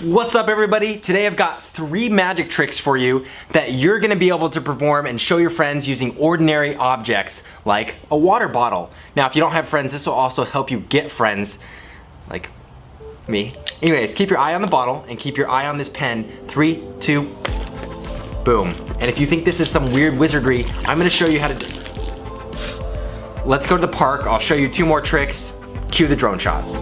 What's up everybody? Today I've got 3 magic tricks for you that you're gonna be able to perform and show your friends using ordinary objects like a water bottle. Now if you don't have friends, this will also help you get friends like me. Anyways, keep your eye on the bottle and keep your eye on this pen. 3, 2, boom. And if you think this is some weird wizardry, I'm gonna show you how to do it. Let's go to the park. I'll show you 2 more tricks. Cue the drone shots.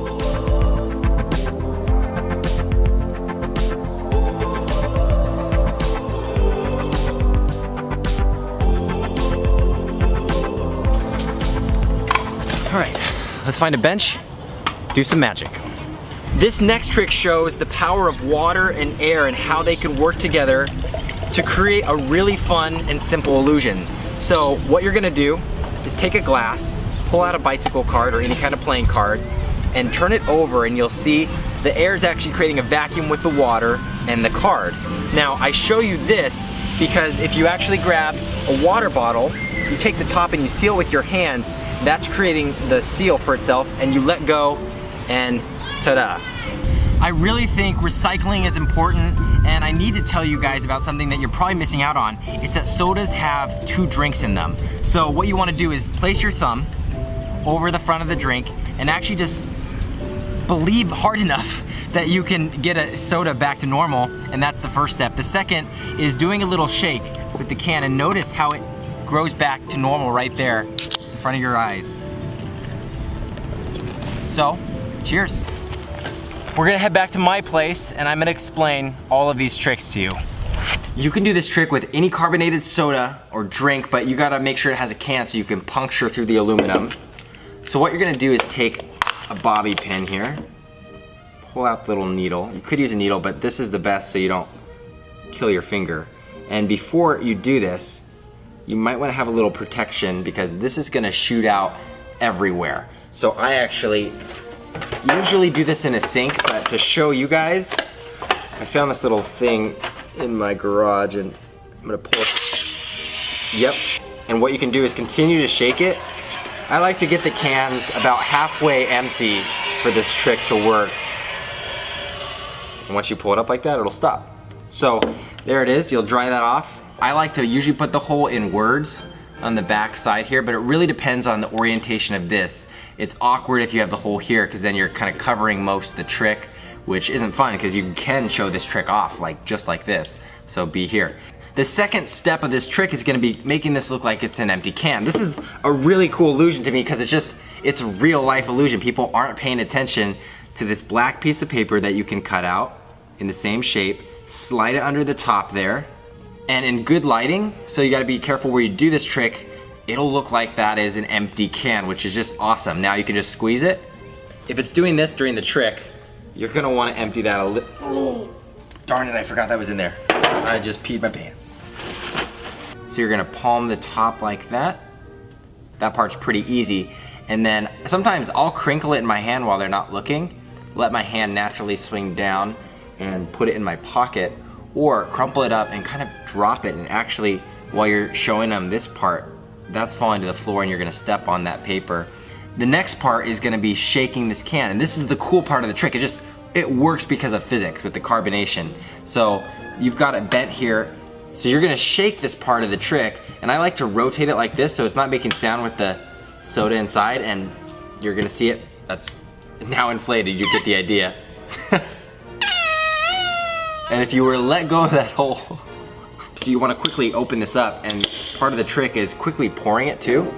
All right, let's find a bench, do some magic. This next trick shows the power of water and air and how they can work together to create a really fun and simple illusion. So what you're gonna do is take a glass, pull out a bicycle card or any kind of playing card, and turn it over and you'll see the air is actually creating a vacuum with the water and the card. Now I show you this because if you actually grab a water bottle, you take the top and you seal with your hands, that's creating the seal for itself, and you let go and ta-da. I really think recycling is important, and I need to tell you guys about something that you're probably missing out on. It's that sodas have 2 drinks in them. So what you want to do is place your thumb over the front of the drink and actually just believe hard enough that you can get a soda back to normal, and that's the first step. The second is doing a little shake with the can, and notice how it grows back to normal right there in front of your eyes. So, cheers. We're gonna head back to my place and I'm gonna explain all of these tricks to you. You can do this trick with any carbonated soda or drink, but you gotta make sure it has a can so you can puncture through the aluminum. So what you're gonna do is take a bobby pin here, pull out the little needle. You could use a needle, but this is the best so you don't kill your finger. And before you do this, you might want to have a little protection because this is going to shoot out everywhere. So I actually usually do this in a sink, but to show you guys, I found this little thing in my garage and I'm going to pull it. Yep. And what you can do is continue to shake it. I like to get the cans about halfway empty for this trick to work. And once you pull it up like that, it'll stop. So there it is. You'll dry that off. I like to usually put the hole in words on the back side here, but it really depends on the orientation of this. It's awkward if you have the hole here because then you're kind of covering most of the trick, which isn't fun because you can show this trick off like just like this. So be here. The second step of this trick is going to be making this look like it's an empty can. This is a really cool illusion to me because it's a real life illusion. People aren't paying attention to this black piece of paper that you can cut out in the same shape, slide it under the top there. And in good lighting, so you gotta be careful where you do this trick, it'll look like that is an empty can, which is just awesome. Now you can just squeeze it. If it's doing this during the trick, you're gonna wanna empty that a little. Oh, darn it, I forgot that was in there. I just peed my pants. So you're gonna palm the top like that. That part's pretty easy. And then sometimes I'll crinkle it in my hand while they're not looking, let my hand naturally swing down and put it in my pocket, or crumple it up and kind of drop it, and actually while you're showing them this part, that's falling to the floor and you're gonna step on that paper. The next part is gonna be shaking this can, and this is the cool part of the trick. It works because of physics with the carbonation. So you've got it bent here, so you're gonna shake this part of the trick, and I like to rotate it like this so it's not making sound with the soda inside, and you're gonna see it, that's now inflated, you get the idea. And if you were to let go of that hole, so you want to quickly open this up, and part of the trick is quickly pouring it too.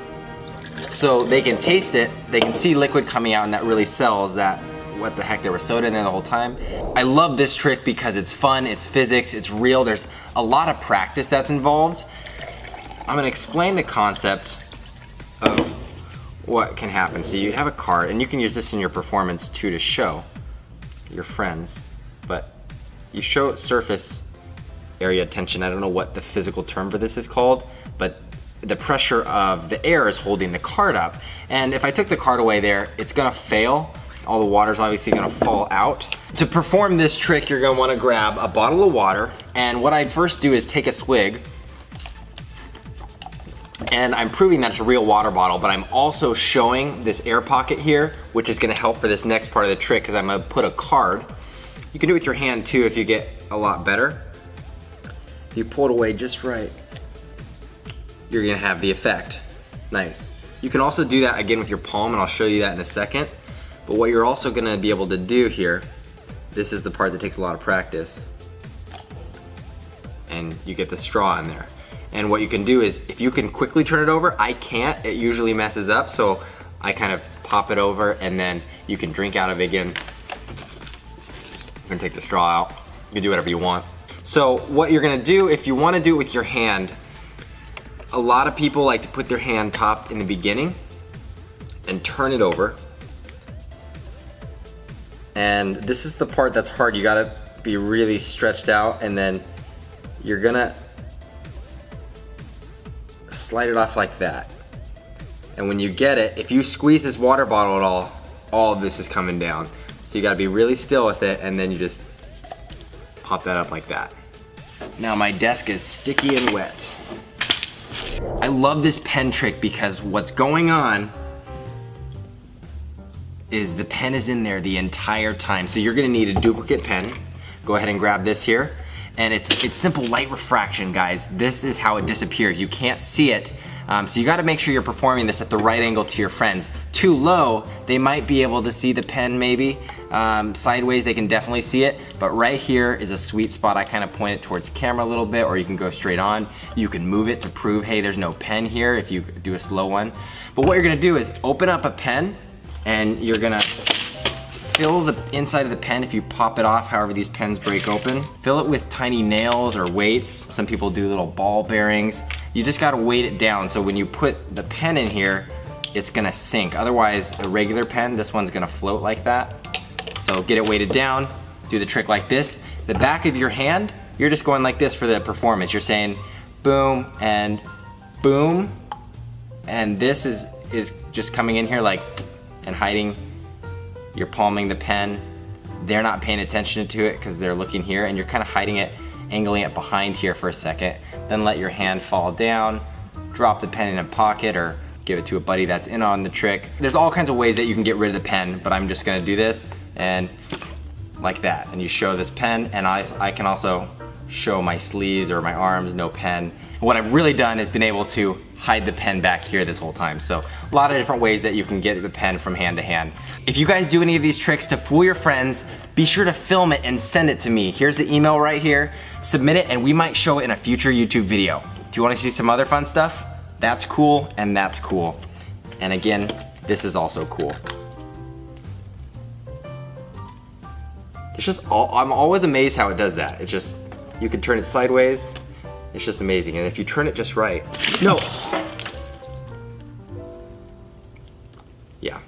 So they can taste it, they can see liquid coming out, and that really sells that, what the heck, there was soda in there the whole time. I love this trick because it's fun, it's physics, it's real, there's a lot of practice that's involved. I'm going to explain the concept of what can happen. So you have a card, and you can use this in your performance too to show your friends, but you show surface area tension. I don't know what the physical term for this is called, but the pressure of the air is holding the card up. And if I took the card away there, it's gonna fail. All the water's obviously gonna fall out. To perform this trick, you're gonna wanna grab a bottle of water, and what I'd first do is take a swig, and I'm proving that's a real water bottle, but I'm also showing this air pocket here, which is gonna help for this next part of the trick, because I'm gonna put a card You can do it with your hand too if you get a lot better. If you pull it away just right, you're gonna have the effect. Nice. You can also do that again with your palm, and I'll show you that in a second. But what you're also gonna be able to do here, this is the part that takes a lot of practice. And you get the straw in there. And what you can do is, if you can quickly turn it over, I can't, it usually messes up, so I kind of pop it over and then you can drink out of it again. You can take the straw out. You can do whatever you want. So what you're gonna do, if you wanna do it with your hand, a lot of people like to put their hand top in the beginning and turn it over. And this is the part that's hard. You gotta be really stretched out, and then you're gonna slide it off like that. And when you get it, if you squeeze this water bottle at all of this is coming down. So you gotta be really still with it, and then you just pop that up like that. Now my desk is sticky and wet. I love this pen trick because what's going on is the pen is in there the entire time. So you're gonna need a duplicate pen. Go ahead and grab this here. And it's simple light refraction, guys. This is how it disappears. You can't see it. So you gotta make sure you're performing this at the right angle to your friends. Too low, they might be able to see the pen maybe. Sideways, they can definitely see it. But right here is a sweet spot. I kind of point it towards the camera a little bit, or you can go straight on. You can move it to prove, hey, there's no pen here if you do a slow one. But what you're gonna do is open up a pen, and you're gonna fill the inside of the pen. If you pop it off, however these pens break open, fill it with tiny nails or weights. Some people do little ball bearings. You just gotta weight it down, so when you put the pen in here, it's gonna sink. Otherwise, a regular pen, this one's gonna float like that. So get it weighted down, do the trick like this. The back of your hand, you're just going like this for the performance. You're saying boom and boom, and this is just coming in here like, and hiding. You're palming the pen. They're not paying attention to it because they're looking here, and you're kind of hiding it, angling it behind here for a second. Then let your hand fall down, drop the pen in a pocket, or give it to a buddy that's in on the trick. There's all kinds of ways that you can get rid of the pen, but I'm just gonna do this, and like that. And you show this pen, and I can also show my sleeves or my arms, no pen. What I've really done is been able to hide the pen back here this whole time. So a lot of different ways that you can get the pen from hand to hand. If you guys do any of these tricks to fool your friends, be sure to film it and send it to me. Here's the email right here. Submit it and we might show it in a future YouTube video. If you want to see some other fun stuff, that's cool and that's cool. And again, this is also cool. It's just, I'm always amazed how it does that. It's just, you can turn it sideways. It's just amazing. And if you turn it just right, no. Yeah.